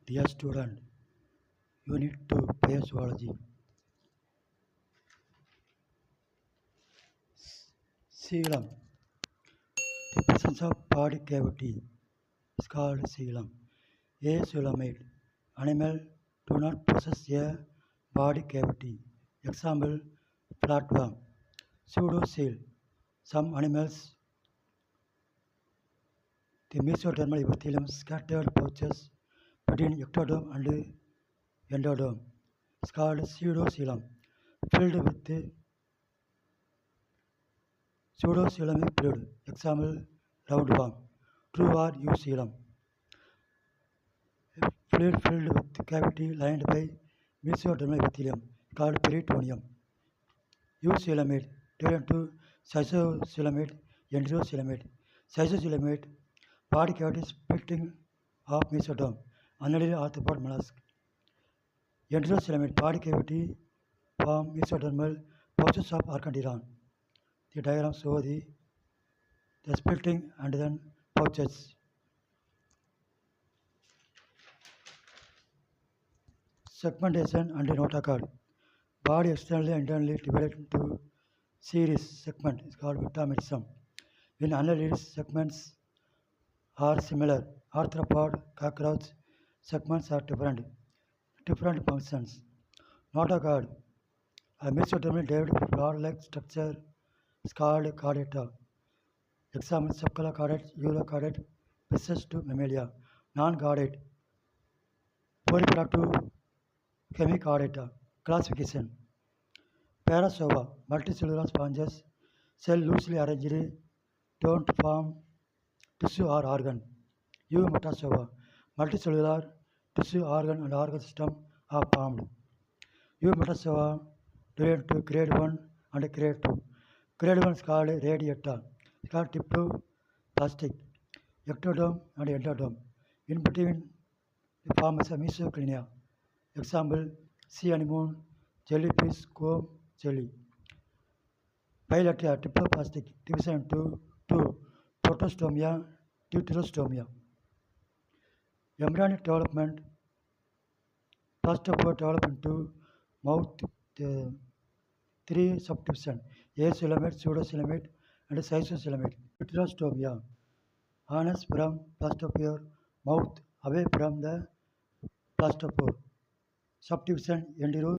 Dear student, Unit 2 Biozoology. Coelom. The presence of body cavity is called coelom. A coelomate animal do not possess a body cavity. Example, flatworm. Pseudocoel. Some animals, the mesodermal epithelium scattered pouches between ectoderm and endoderm is called pseudocoelom, filled with pseudocoelomic fluid. Example, roundworm. True or eucoelom. Fluid filled with cavity lined by mesodermal epithelium called peritoneum. Eucoelomate different to schizocoelomate, enterocoelomate. Schizocoelomate body cavity splitting of mesoderm, annulid arthropod mollusk. Enterocoelomate body cavity form mesodermal pouches of Archanderon. The diagram shows the splitting and then pouches. Segmentation and notochord. Body externally and internally divided into series segment is called vitaminism. In annelids, segments are similar. Arthropod, cockroach segments are different. Different functions. Notochord, a mesodermal derived rod-like structure is called chordata. Example, subcala chordate, urochordate, fishes to mammalia. Non-chordate, porifera to hemichordata. Classification. Parasova, multicellular sponges, cell loosely arranged, don't form tissue or organ. Eumetasova, multicellular tissue, organ and organ system are formed. Eumetasova relate to grade 1 and grade 2. Grade 1 is called radiata, it's called diploplastic, ectoderm and endoderm. In between the forms of mesoclinia. Example, sea anemone, jellyfish, comb, jelly. Bilateral diploplastic division into two, protostomia, deuterostomia. Embryonic development, plastopore develop into mouth, three subdivisions, acoelomate, pseudocoelomate, and schizocoelomate. Deuterostomia, anus from plastopore, mouth away from the plastopore. Subdivision,